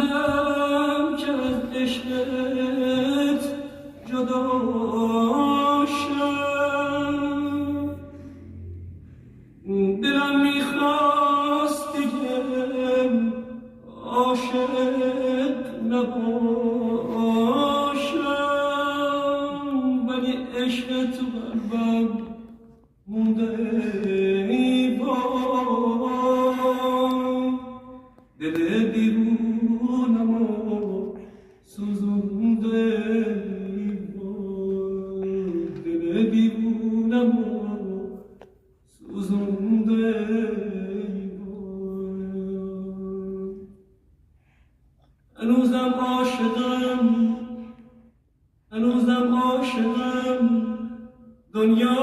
هنوزم که از عشقت جدا شم، دلم میخواست دیگه عاشق نباشم، ولی عشق تو قلبم مونده ای بام، دل دیوونم و سوزونده ای بام، دل دیوونم و سوزونده ای بام. هنوزم عاشقم، هنوزم عاشقم، دنیا